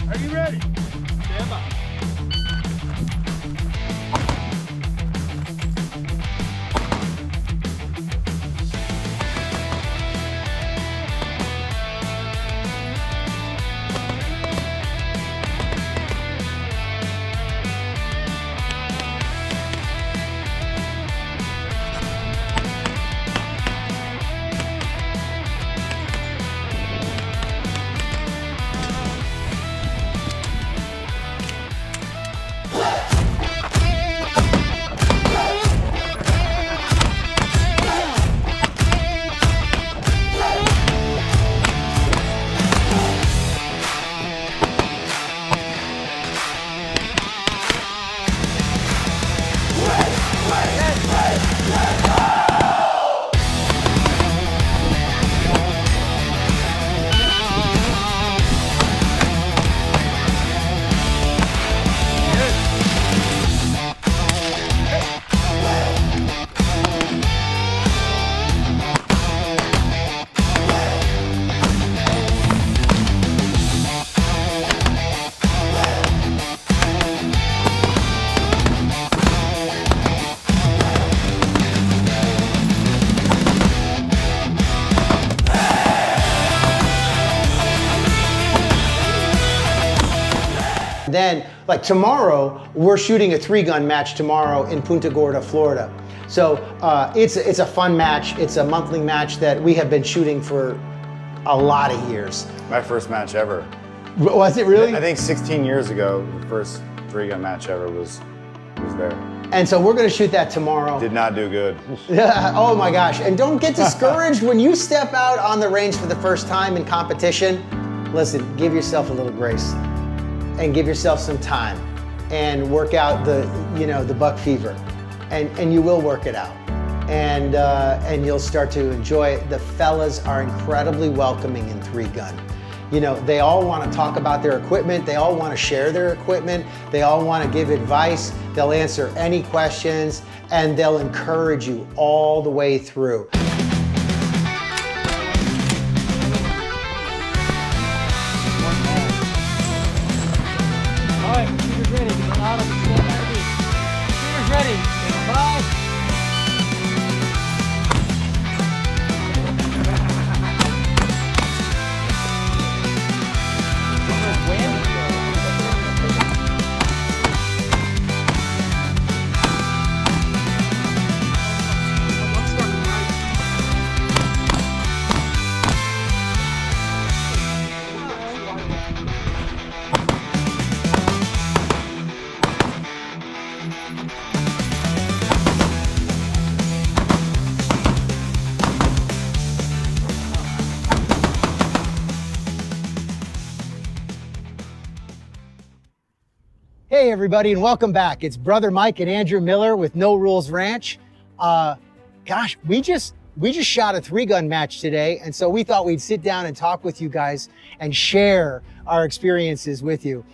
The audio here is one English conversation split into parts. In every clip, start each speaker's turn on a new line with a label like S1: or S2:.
S1: Are you ready? Stand by.
S2: Then, like tomorrow, we're shooting a 3-gun match tomorrow in Punta Gorda, Florida. So it's a fun match. It's a monthly match that we have been shooting for a lot of years.
S3: My first match ever.
S2: Was it really?
S3: I think 16 years ago, the first 3-gun match ever was there.
S2: And so we're gonna shoot that tomorrow.
S3: Did not do good.
S2: Yeah, oh my gosh. And don't get discouraged when you step out on the range for the first time in competition. Listen, give yourself a little grace and give yourself some time and work out the buck fever. And you will work it out. And you'll start to enjoy it. The fellas are incredibly welcoming in 3-gun. You know, they all want to talk about their equipment. They all want to share their equipment. They all want to give advice. They'll answer any questions, and they'll encourage you all the way through.
S1: All right, shooters ready. Get out of the stand by the beat. Shooters ready. Stand by.
S2: Hey everybody, and welcome back. It's Brother Mike and Andrew Miller with No Rules Ranch. Gosh, we just shot a 3-gun match today, and so we thought we'd sit down and talk with you guys and share our experiences with you.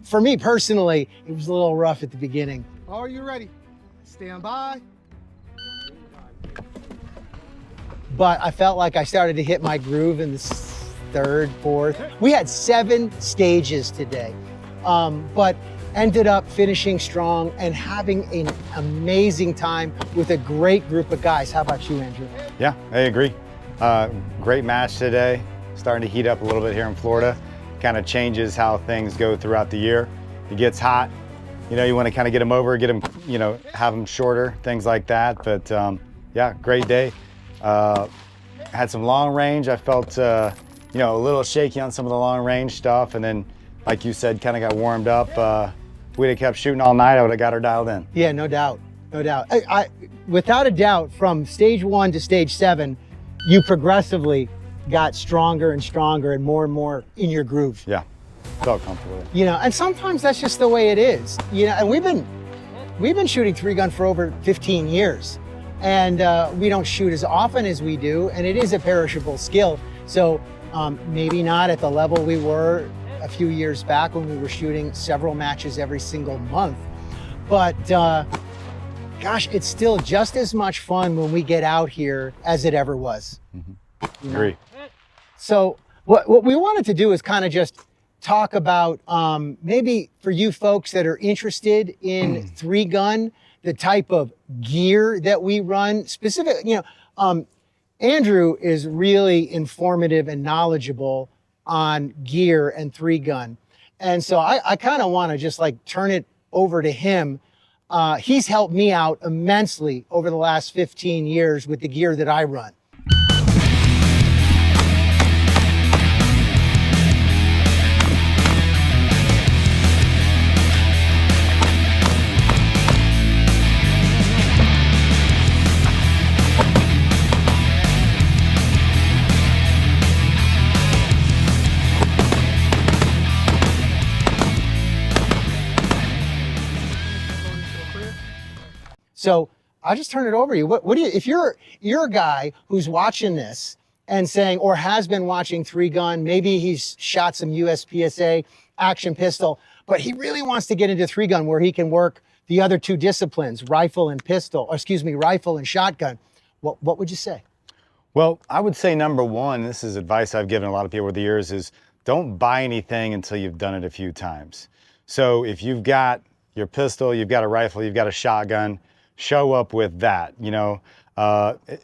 S2: For me personally, it was a little rough at the beginning.
S1: Are you ready? Stand by.
S2: But I felt like I started to hit my groove in the third, fourth. We had 7 stages today, but ended up finishing strong and having an amazing time with a great group of guys. How about you, Andrew?
S3: Yeah, I agree. Great match today. Starting to heat up a little bit here in Florida. Kind of changes how things go throughout the year. It gets hot. You know, you want to kind of get them over, get them, you know, have them shorter, things like that. But yeah, great day. Had some long range. I felt, you know, a little shaky on some of the long range stuff. And then, like you said, kind of got warmed up. If we'd have kept shooting all night, I would have got her dialed in.
S2: Yeah, no doubt, no doubt. Without a doubt, from stage 1 to stage 7, you progressively got stronger and stronger and more in your groove.
S3: Yeah, felt comfortable.
S2: You know, and sometimes that's just the way it is. You know, and we've been shooting 3-gun for over 15 years, and we don't shoot as often as we do, and it is a perishable skill. So maybe not at the level we were a few years back when we were shooting several matches every single month. But gosh, it's still just as much fun when we get out here as it ever was.
S3: Mm-hmm.
S2: You know?
S3: Agree.
S2: So what we wanted to do is kind of just talk about maybe for you folks that are interested in 3-gun, the type of gear that we run. Specific, Andrew is really informative and knowledgeable on gear and 3-gun. And so I kind of want to just like turn it over to him. He's helped me out immensely over the last 15 years with the gear that I run. So I'll just turn it over to you. What do you, if you're a guy who's watching this and saying, or has been watching 3-gun, maybe he's shot some USPSA action pistol, but he really wants to get into 3-gun where he can work the other 2 disciplines, rifle and shotgun. What would you say?
S3: Well, I would say number one, this is advice I've given a lot of people over the years, is don't buy anything until you've done it a few times. So if you've got your pistol, you've got a rifle, you've got a shotgun, show up with that.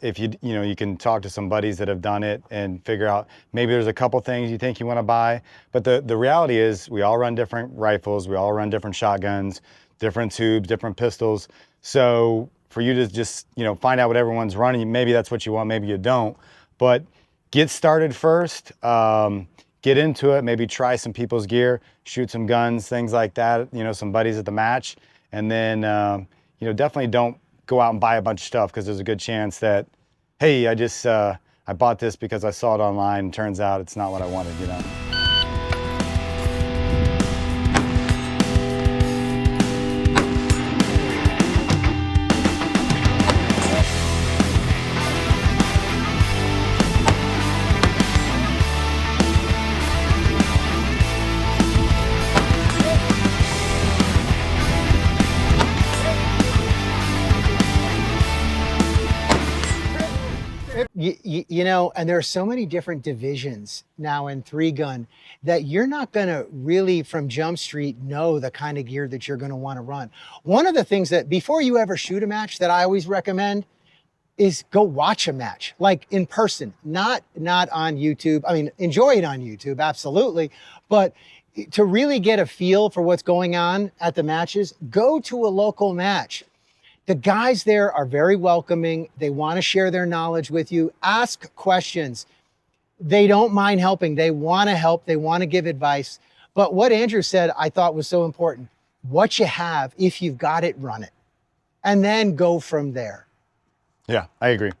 S3: If you can talk to some buddies that have done it and figure out maybe there's a couple things you think you want to buy. But the reality is we all run different rifles, we all run different shotguns, different tubes, different pistols. So for you to just, find out what everyone's running, maybe that's what you want, maybe you don't. But get started first, get into it, maybe try some people's gear, shoot some guns, things like that, some buddies at the match. And then, definitely don't go out and buy a bunch of stuff, because there's a good chance that, hey, I bought this because I saw it online, and turns out it's not what I wanted,
S2: And there are so many different divisions now in 3-gun that you're not going to really from Jump Street know the kind of gear that you're going to want to run. One of the things that before you ever shoot a match that I always recommend is go watch a match, like in person, not on YouTube. I mean, enjoy it on YouTube, absolutely. But to really get a feel for what's going on at the matches, go to a local match. The guys there are very welcoming. They want to share their knowledge with you. Ask questions. They don't mind helping. They want to help. They want to give advice. But what Andrew said, I thought was so important. What you have, if you've got it, run it. And then go from there.
S3: Yeah, I agree.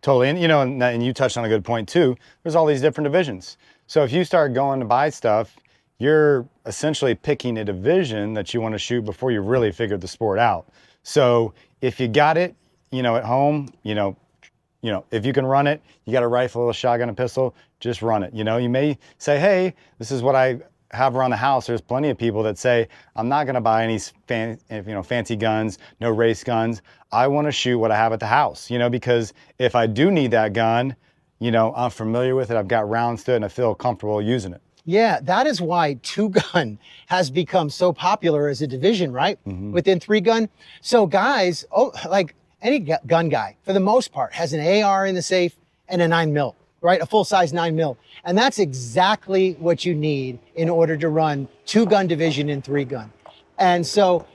S3: Totally. And, and you touched on a good point too. There's all these different divisions. So if you start going to buy stuff, you're essentially picking a division that you want to shoot before you really figured the sport out. So if you got it, at home, if you can run it, you got a rifle, a shotgun, a pistol, just run it. You may say, hey, this is what I have around the house. There's plenty of people that say, I'm not going to buy any fancy guns, no race guns. I want to shoot what I have at the house, because if I do need that gun, I'm familiar with it. I've got rounds to it and I feel comfortable using it.
S2: Yeah, that is why 2-gun has become so popular as a division, right? Mm-hmm. Within 3-gun. So guys, like any gun guy, for the most part, has an AR in the safe and a 9mm, right? A full-size 9mm. And that's exactly what you need in order to run 2-gun division in 3-gun. And so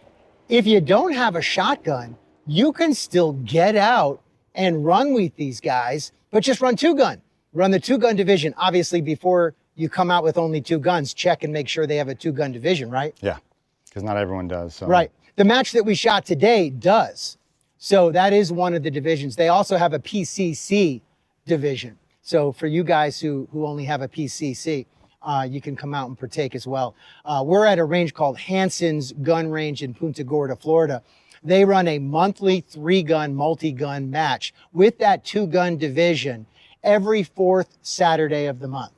S2: if you don't have a shotgun, you can still get out and run with these guys, but just run 2-gun. Run the 2-gun division, obviously before you come out with only 2 guns, check and make sure they have a 2-gun division, right?
S3: Yeah, because not everyone does. So.
S2: Right. The match that we shot today does. So that is one of the divisions. They also have a PCC division. So for you guys who only have a PCC, you can come out and partake as well. We're at a range called Hanson's Gun Range in Punta Gorda, Florida. They run a monthly 3-gun, multi-gun match with that 2-gun division every 4th Saturday of the month.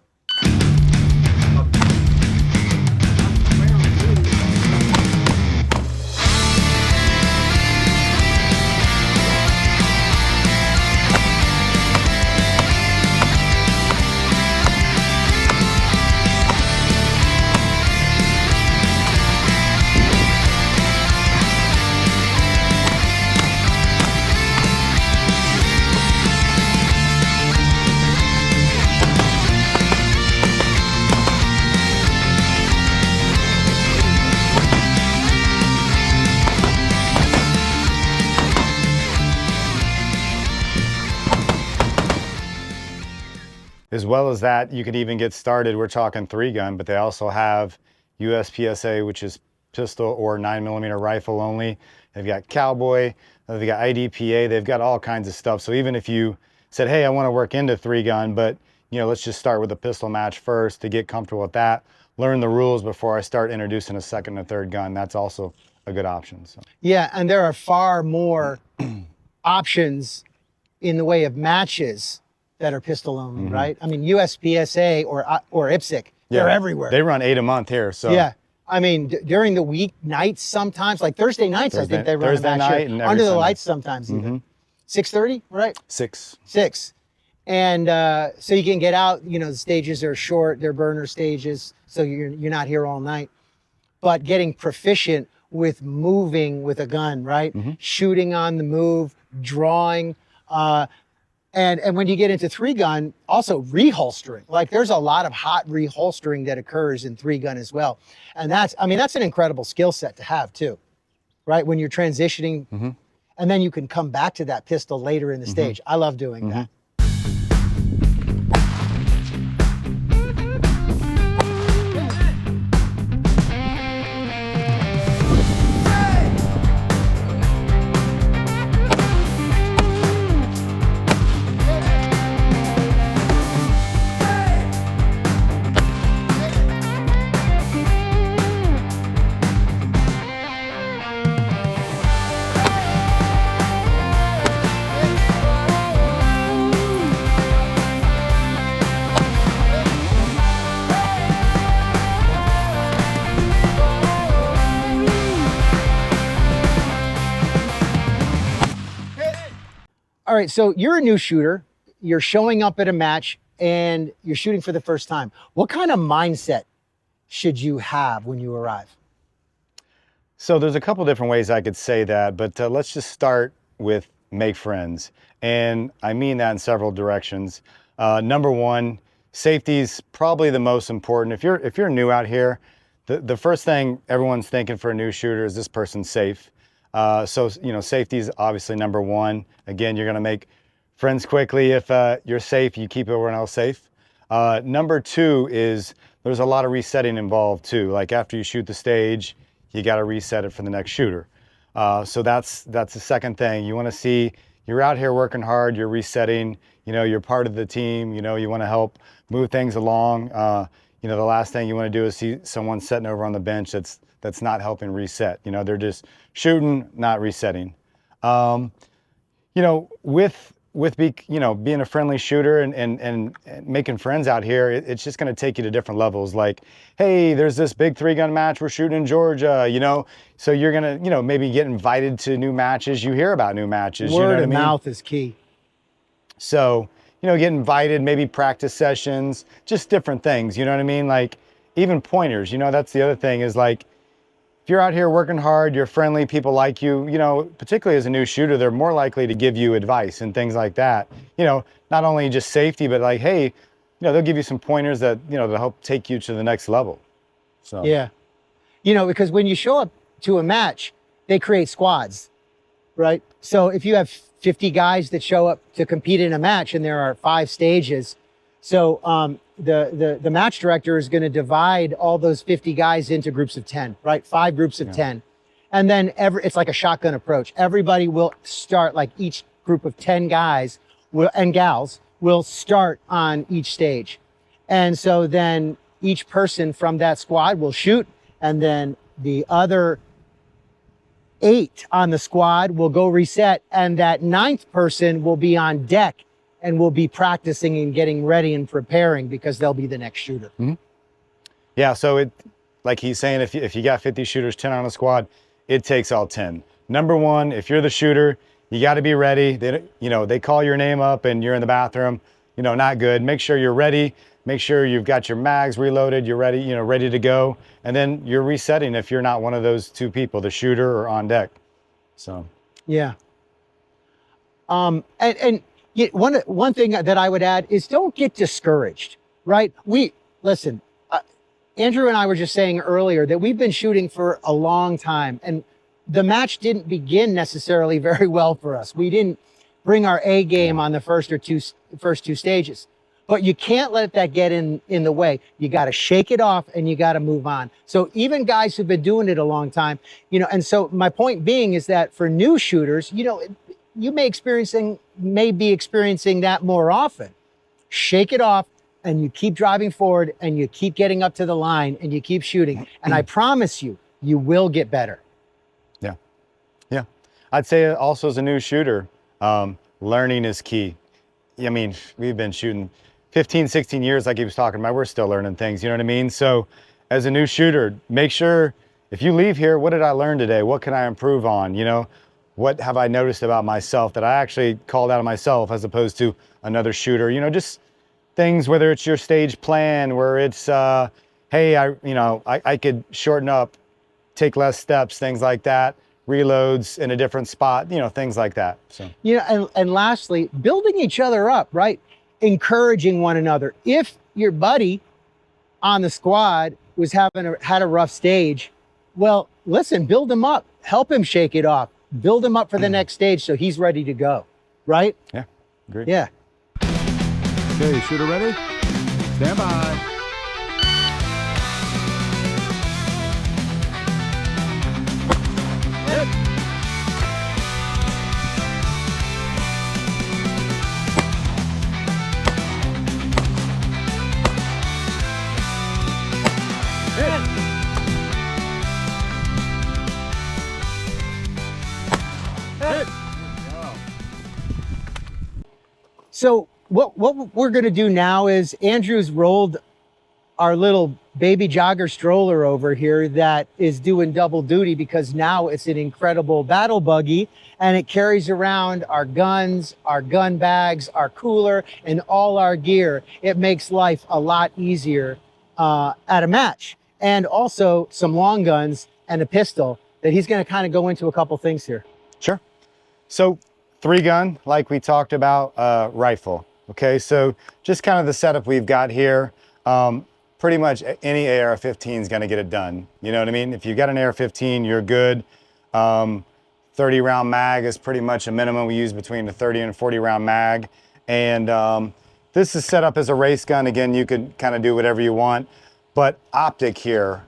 S3: As well as that, you could even get started. We're talking 3-gun, but they also have USPSA, which is pistol or 9mm rifle only. They've got Cowboy, they've got IDPA, they've got all kinds of stuff. So even if you said, hey, I want to work into 3-gun, but let's just start with a pistol match first to get comfortable with that, learn the rules before I start introducing a second and third gun. That's also a good option. So.
S2: Yeah, and there are far more options in the way of matches that are pistol only, right? I mean, USPSA or IPSC, they're everywhere.
S3: They run 8 a month here, so.
S2: Yeah, I mean, during the week nights sometimes, like Thursday nights, I think they run
S3: Thursday
S2: a match
S3: night
S2: here.
S3: and every
S2: Under the
S3: Sunday.
S2: lights sometimes even. 6:30, right?
S3: 6.
S2: 6. And so you can get out, the stages are short, they're burner stages, so you're not here all night. But getting proficient with moving with a gun, right? Shooting on the move, drawing, and when you get into 3-gun, also reholstering. Like there's a lot of hot reholstering that occurs in 3-gun as well. And that's an incredible skill set to have too, right? When you're transitioning, and then you can come back to that pistol later in the stage. I love doing that. All right, so you're a new shooter, you're showing up at a match and you're shooting for the first time. What kind of mindset should you have when you arrive?
S3: So there's a couple different ways I could say that, but let's just start with make friends. And I mean that in several directions. Number one, safety is probably the most important. If you're new out here, the first thing everyone's thinking for a new shooter is this person's safe. So safety is obviously number one. Again, you're going to make friends quickly if you're safe. You keep everyone else safe. Number two is there's a lot of resetting involved too. Like after you shoot the stage, you got to reset it for the next shooter. So that's the second thing. You want to see you're out here working hard. You're resetting. You're part of the team. You want to help move things along. The last thing you want to do is see someone sitting over on the bench that's not helping reset. They're just shooting, not resetting. With being a friendly shooter and making friends out here, it's just going to take you to different levels. Like, hey, there's this big 3-gun match we're shooting in Georgia, so you're going to, maybe get invited to new matches. You hear about new matches.
S2: Word of mouth is key.
S3: So, get invited, maybe practice sessions, just different things, you know what I mean? Like even pointers, that's the other thing is like, if you're out here working hard, you're friendly, people like you, particularly as a new shooter, they're more likely to give you advice and things like that. Not only just safety, but like, hey, they'll give you some pointers that, to help take you to the next level. So
S2: yeah. Because when you show up to a match, they create squads, right? So if you have 50 guys that show up to compete in a match and there are 5 stages, so the match director is going to divide all those 50 guys into groups of 10, right? 5 groups of 10. And then it's like a shotgun approach. Everybody will start, like each group of 10 guys and gals will start on each stage. And so then each person from that squad will shoot, and then the other 8 on the squad will go reset, and that 9th person will be on deck and we'll be practicing and getting ready and preparing because they'll be the next shooter.
S3: Yeah, so like he's saying, if you got 50 shooters, 10 on a squad, it takes all 10. Number one, if you're the shooter, you got to be ready. They call your name up and you're in the bathroom, not good. Make sure you're ready. Make sure you've got your mags reloaded, you're ready, ready to go. And then you're resetting if you're not one of those 2 people, the shooter or on deck. So. Yeah.
S2: One thing that I would add is don't get discouraged, right? Listen, Andrew and I were just saying earlier that we've been shooting for a long time, and the match didn't begin necessarily very well for us. We didn't bring our A game on the first 2 stages. But you can't let that get in the way. You got to shake it off and you got to move on. So even guys who've been doing it a long time, you know, and so my point being is that for new shooters, you know, you may be experiencing that more often. Shake it off and you keep driving forward and you keep getting up to the line and you keep shooting. And I promise you, you will get better.
S3: Yeah. Yeah. I'd say also as a new shooter, learning is key. I mean, we've been shooting 15, 16 years, like he was talking about, we're still learning things, you know what I mean? So as a new shooter, make sure if you leave here, what did I learn today? What can I improve on? You know, what have I noticed about myself that I actually called out of myself as opposed to another shooter? You know, just things, whether it's your stage plan, where it's, hey, I could shorten up, take less steps, things like that, reloads in a different spot, you know, things like that. So,
S2: you know, and lastly, building each other up, right? Encouraging one another. If your buddy on the squad was had a rough stage, well, listen, build him up, help him shake it off, build him up for the next stage so he's ready to go, right?
S3: Yeah, agree.
S2: Yeah.
S4: Okay, shooter ready? Stand by.
S2: So what we're going to do now is Andrew's rolled our little baby jogger stroller over here that is doing double duty because now it's an incredible battle buggy and it carries around our guns, our gun bags, our cooler, and all our gear. It makes life a lot easier at a match. And also some long guns and a pistol that he's going to kind of go into a couple things here.
S3: Sure. So 3-gun, like we talked about, rifle. Okay, so just kind of the setup we've got here. Pretty much any AR-15 is gonna get it done. You know what I mean? If you've got an AR-15, you're good. 30-round mag is pretty much a minimum. We use between the 30 and 40-round mag. And this is set up as a race gun. Again, you could kind of do whatever you want. But optic here,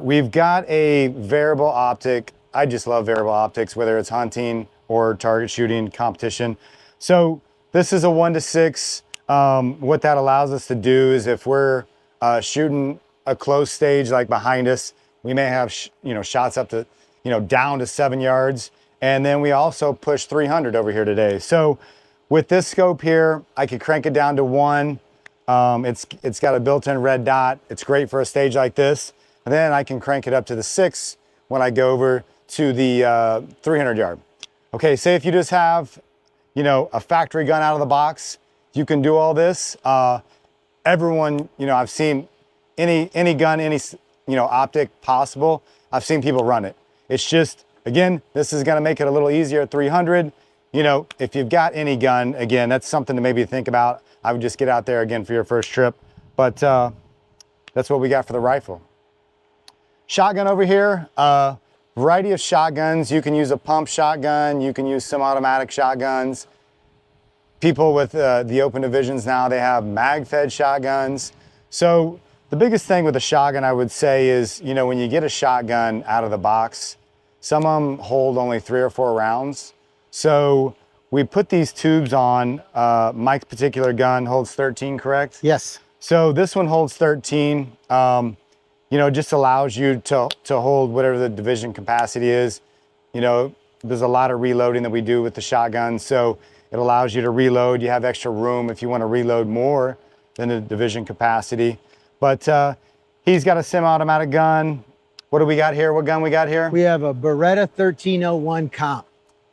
S3: we've got a variable optic. I just love variable optics, whether it's hunting or target shooting competition. So this is a 1-to-6. What that allows us to do is if we're shooting a close stage like behind us, we may have shots up to, down to 7 yards. And then we also push 300 over here today. So with this scope here, I could crank it down to 1. It's got a built-in red dot. It's great for a stage like this. And then I can crank it up to the 6 when I go over to the 300 yard. Okay, say if you just have, a factory gun out of the box, you can do all this. Everyone, I've seen any gun, any, optic possible, I've seen people run it. It's just, again, this is gonna make it a little easier at 300. If you've got any gun, again, that's something to maybe think about. I would just get out there again for your first trip. But that's what we got for the rifle. Shotgun over here, variety of shotguns. You can use a pump shotgun, you can use semi-automatic shotguns. People with the open divisions now, they have mag-fed shotguns. So the biggest thing with a shotgun, I would say, is, when you get a shotgun out of the box, some of them hold only 3 or 4 rounds. So we put these tubes on. Mike's particular gun holds 13, correct?
S2: Yes.
S3: So this one holds 13. Just allows you to hold whatever the division capacity is. There's a lot of reloading that we do with the shotgun. So it allows you to reload. You have extra room if you want to reload more than the division capacity. But he's got a semi-automatic gun. What do we got here? What gun we got here?
S2: We have a Beretta 1301 Comp.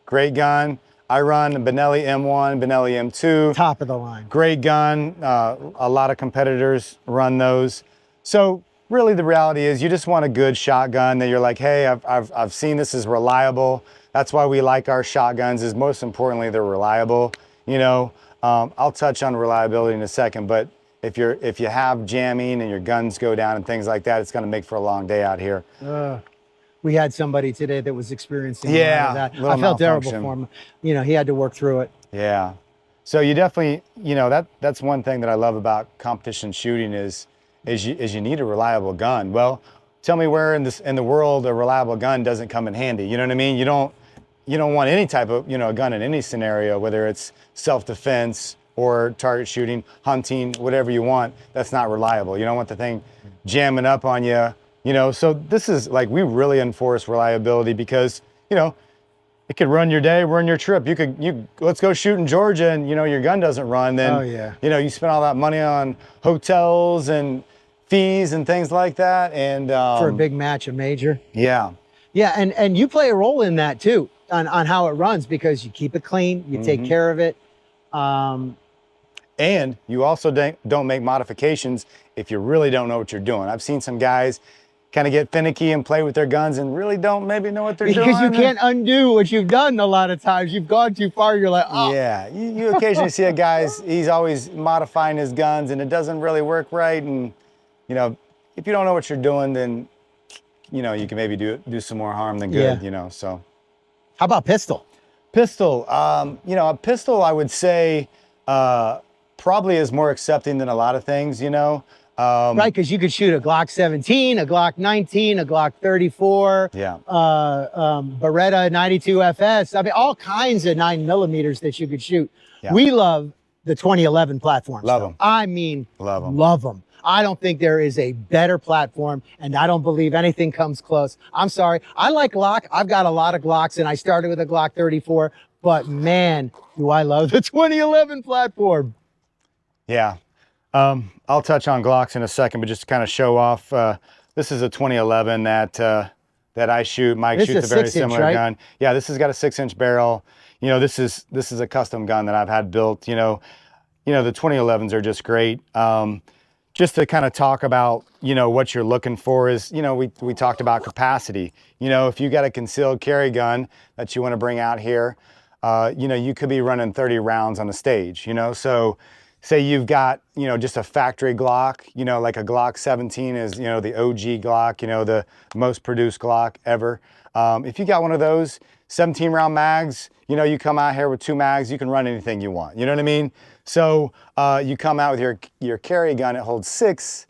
S3: Great gun. I run a Benelli M1, Benelli M2.
S2: Top of the line.
S3: Great gun. A lot of competitors run those. So really the reality is you just want a good shotgun that you're like, hey, I've seen this is reliable. That's why we like our shotguns, is most importantly, they're reliable. I'll touch on reliability in a second, but if you have jamming and your guns go down and things like that, it's gonna make for a long day out here.
S2: We had somebody today that was experiencing a lot of that. I felt terrible for him. He had to work through it.
S3: Yeah. So you definitely, that's one thing that I love about competition shooting is you need a reliable gun. Well, tell me where in the world a reliable gun doesn't come in handy. You know what I mean? You don't want any type of, a gun in any scenario, whether it's self-defense or target shooting, hunting, whatever you want, that's not reliable. You don't want the thing jamming up on you, So this is like, we really enforce reliability because, it could run your day, run your trip. Let's go shoot in Georgia and, your gun doesn't run. Then,
S2: Oh, yeah.
S3: You spend all that money on hotels and fees and things like that. And
S2: For a big match, a major.
S3: yeah.
S2: Yeah, and you play a role in that too, on how it runs, because you keep it clean, you take care of it.
S3: And you also don't make modifications if you really don't know what you're doing. I've seen some guys kind of get finicky and play with their guns and really don't maybe know what they're doing.
S2: Because you can't undo what you've done a lot of times. You've gone too far, you're like, oh.
S3: Yeah, you occasionally see a guy's, he's always modifying his guns and it doesn't really work right. And, if you don't know what you're doing, then, you can maybe do some more harm than good, so.
S2: How about pistol?
S3: Pistol, a pistol I would say probably is more accepting than a lot of things,
S2: Right, because you could shoot a Glock 17, a Glock 19, a Glock 34,
S3: Yeah.
S2: Beretta 92 FS. I mean, all kinds of 9mm that you could shoot.
S3: Yeah.
S2: We love the 2011 platforms.
S3: Love
S2: though.
S3: 'em.
S2: I mean,
S3: Love 'em.
S2: Love them. I don't think there is a better platform, and I don't believe anything comes close. I'm sorry. I like Glock. I've got a lot of Glocks, and I started with a Glock 34, but man, do I love the 2011 platform.
S3: Yeah. I'll touch on Glocks in a second, but just to kind of show off, this is a 2011 that I shoot. Mike
S2: This is
S3: shoots
S2: a
S3: a very
S2: 6-inch,
S3: similar
S2: right?
S3: gun. Yeah, this has got a 6-inch barrel. This is a custom gun that I've had built. The 2011s are just great. Just to kind of talk about, what you're looking for is, we talked about capacity. If you got a concealed carry gun that you want to bring out here, you could be running 30 rounds on the stage, So say you've got, just a factory Glock, like a Glock 17 is, the OG Glock, the most produced Glock ever. If you got one of those 17 round mags, you come out here with 2 mags, you can run anything you want. You know what I mean? So you come out with your carry gun, it holds 6.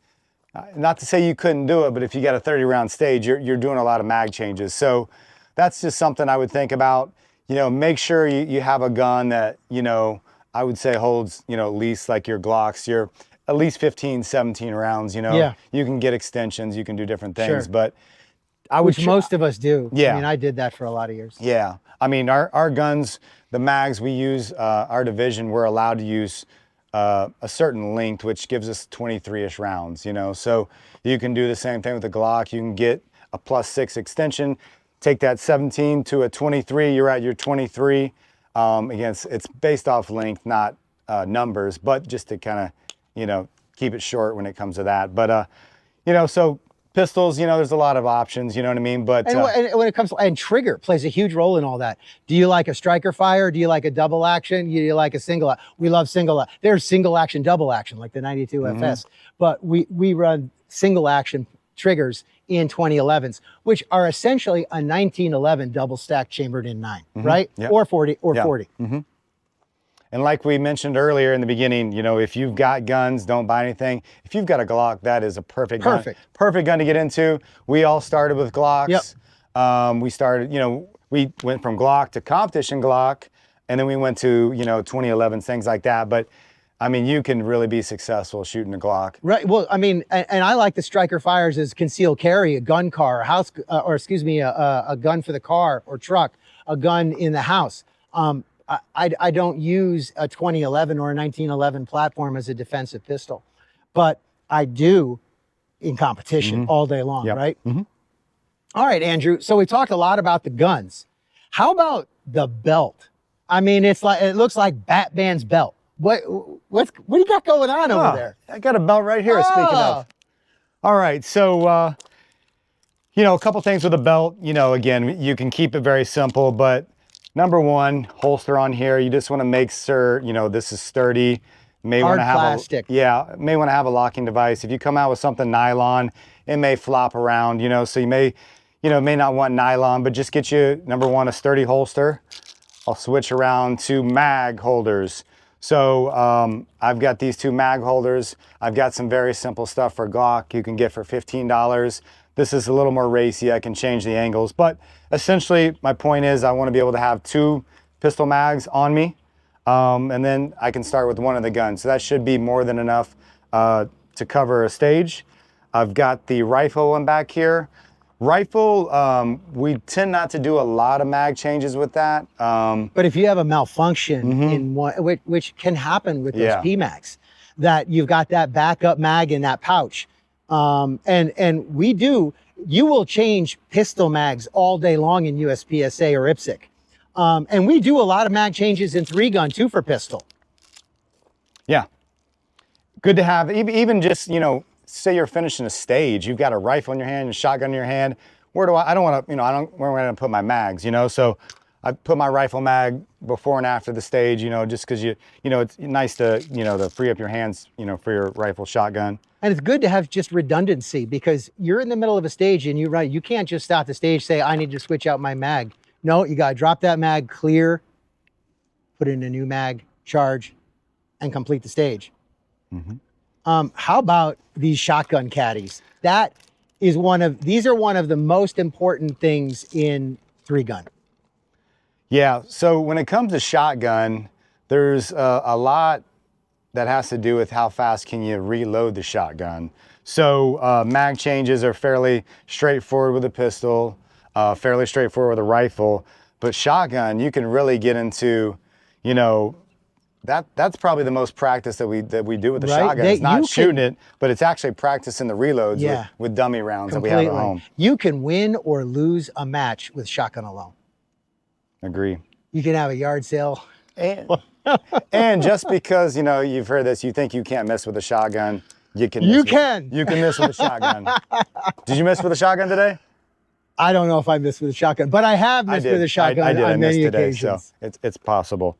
S3: Not to say you couldn't do it, but if you got a 30 round stage, you're doing a lot of mag changes. So that's just something I would think about. Make sure you have a gun that, I would say holds, at least like your Glocks, your at least 15, 17 rounds,
S2: Yeah.
S3: You can get extensions, you can do different things,
S2: Sure.
S3: but I would
S2: Which most of us do.
S3: Yeah.
S2: I mean, I did that for a lot of years.
S3: Yeah, I mean, our guns, the mags we use, our division, we're allowed to use a certain length, which gives us 23-ish rounds, So you can do the same thing with the Glock. You can get a +6 extension, take that 17 to a 23, you're at your 23. Again, it's based off length, not numbers, but just to kind of, keep it short when it comes to that. But, so pistols, there's a lot of options, you know what I mean? But
S2: And when it comes to, and trigger plays a huge role in all that. Do you like a striker fire? Do you like a double action? Do you like a single? We love single. There's single action, double action, like the 92 FS. But we run single action triggers in 2011s, which are essentially a 1911 double stack chambered in 9, right?
S3: Yep.
S2: Or 40 or
S3: Yeah.
S2: 40.
S3: And like we mentioned earlier in the beginning, if you've got guns, don't buy anything. If you've got a Glock, that is a perfect gun. Perfect gun to get into. We all started with Glocks.
S2: Yep.
S3: We started, we went from Glock to competition Glock, and then we went to, 2011, things like that. But I mean, you can really be successful shooting a Glock.
S2: Right. Well, I mean, and I like the striker fires as concealed carry, a gun car, a house, a gun for the car or truck, a gun in the house. I don't use a 2011 or a 1911 platform as a defensive pistol, but I do in competition all day long,
S3: Yep.
S2: right? All right, Andrew. So we talked a lot about the guns. How about the belt? I mean, it looks like Batman's belt. What do you got going on over there?
S3: I got a belt right here, speaking of. All right, so, a couple things with the belt. Again, you can keep it very simple, but number one, holster on here. You just want to make sure, this is sturdy. May
S2: Hard
S3: want to have
S2: plastic.
S3: may want to have a locking device. If you come out with something nylon, it may flop around, so you may not want nylon, but just get you, number one, a sturdy holster. I'll switch around to mag holders. So I've got these 2 mag holders. I've got some very simple stuff for Glock you can get for $15. This is a little more racy. I can change the angles, but essentially my point is I want to be able to have 2 pistol mags on me, and then I can start with one of the guns. So that should be more than enough to cover a stage. I've got the rifle one back here. Rifle, we tend not to do a lot of mag changes with that.
S2: But if you have a malfunction in one, which can happen with those
S3: Yeah.
S2: PMags, that you've got that backup mag in that pouch. And we do, you will change pistol mags all day long in USPSA or IPSC. And we do a lot of mag changes in 3-gun too for pistol.
S3: Yeah. Good to have, even just, you know, say you're finishing a stage, you've got a rifle in your hand, a shotgun in your hand. Where do I don't want to, you know, where am I going to put my mags, you know? So I put my rifle mag before and after the stage, you know, just because you know, it's nice to, you know, to free up your hands, you know, for your rifle, shotgun.
S2: And it's good to have just redundancy because you're in the middle of a stage and you can't just stop the stage, say, I need to switch out my mag. No, you got to drop that mag, clear, put in a new mag, charge, and complete the stage. How about these shotgun caddies? These are one of the most important things in 3-gun.
S3: Yeah, so when it comes to shotgun, there's a lot that has to do with how fast can you reload the shotgun. So mag changes are fairly straightforward with a pistol, fairly straightforward with a rifle, but shotgun, you can really get into, you know, that's probably the most practice that we do with the shotgun. It's not shooting it, but it's actually practicing the reloads with dummy rounds that we have at home.
S2: You can win or lose a match with shotgun alone.
S3: Agree.
S2: You can have a yard sale.
S3: And just because, you know, you've heard this, you think you can't miss with a shotgun, you can.
S2: You can
S3: miss with a shotgun. Did you miss with a shotgun today?
S2: I don't know if I missed with a shotgun, but I have missed with a shotgun
S3: I did.
S2: on many
S3: today,
S2: occasions.
S3: So it's possible.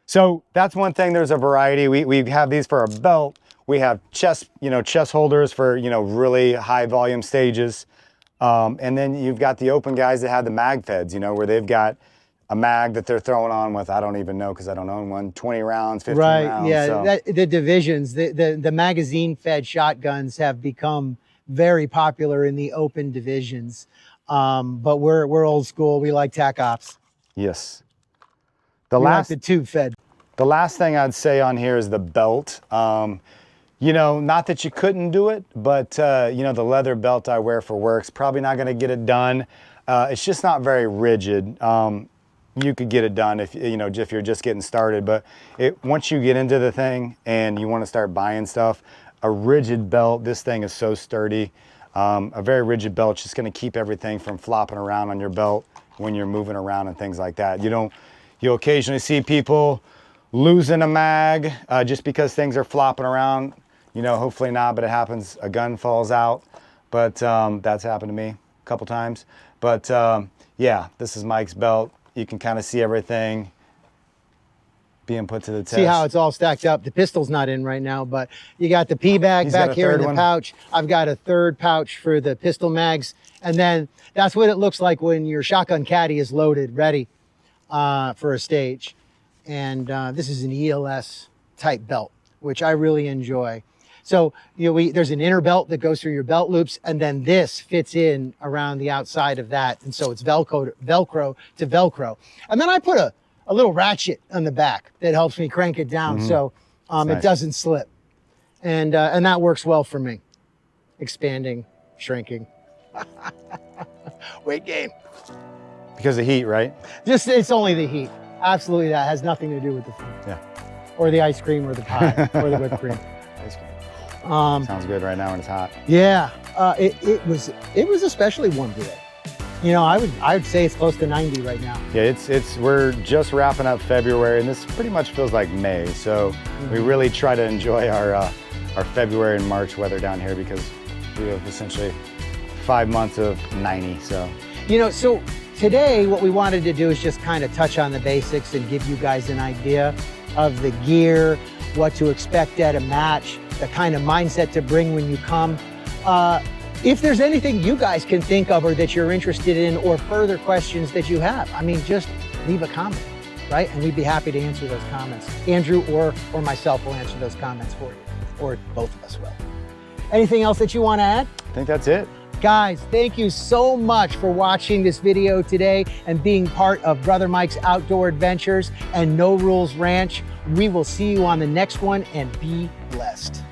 S3: So that's one thing. There's a variety. We have these for a belt. We have chest holders for, you know, really high volume stages. And then you've got the open guys that have the mag feds, you know, where they've got a mag that they're throwing on with, I don't even know because I don't own one, 20 rounds, 15 rounds.
S2: Right, yeah,
S3: So.
S2: the divisions, the magazine fed shotguns have become very popular in the open divisions. But we're old school. We like TAC Ops.
S3: Yes.
S2: We like the tube fed.
S3: The last thing I'd say on here is the belt. You know, not that you couldn't do it, but you know, the leather belt I wear for work's probably not going to get it done. It's just not very rigid. You could get it done if you're just getting started, but once you get into the thing and you want to start buying stuff, a rigid belt, this thing is so sturdy. A very rigid belt is just going to keep everything from flopping around on your belt when you're moving around and things like that. You'll occasionally see people losing a mag just because things are flopping around. You know, hopefully not, but it happens. A gun falls out, but that's happened to me a couple times. But yeah, this is Mike's belt. You can kind of see everything being put to the test.
S2: See how it's all stacked up. The pistol's not in right now, but you got the P bag back here in the pouch. I've got a third pouch for the pistol mags. And then that's what it looks like when your shotgun caddy is loaded, ready for a stage. And this is an ELS type belt, which I really enjoy. So there's an inner belt that goes through your belt loops, and then this fits in around the outside of that. And so it's Velcro to Velcro. And then I put a little ratchet on the back that helps me crank it down so it doesn't slip. And that works well for me. Expanding, shrinking. Weight gain.
S3: Because of heat, right?
S2: It's only the heat. Absolutely, that has nothing to do with the food.
S3: Yeah.
S2: Or the ice cream or the pie or the whipped cream.
S3: Ice cream. Sounds good right now when it's hot.
S2: Yeah, it was especially warm today. You know, I would say it's close to 90 right now.
S3: Yeah, we're just wrapping up February, and this pretty much feels like May. So we really try to enjoy our February and March weather down here because we have essentially 5 months of 90. So
S2: so today what we wanted to do is just kind of touch on the basics and give you guys an idea of the gear, what to expect at a match, the kind of mindset to bring when you come. If there's anything you guys can think of or that you're interested in or further questions that you have, I mean, just leave a comment. right? And we'd be happy to answer those comments. Andrew or myself will answer those comments for you, or both of us will. Anything else that you want to add?
S3: I think that's it.
S2: Guys, thank you so much for watching this video today and being part of Brother Mike's Outdoor Adventures and No Rules Ranch. We will see you on the next one, and be blessed.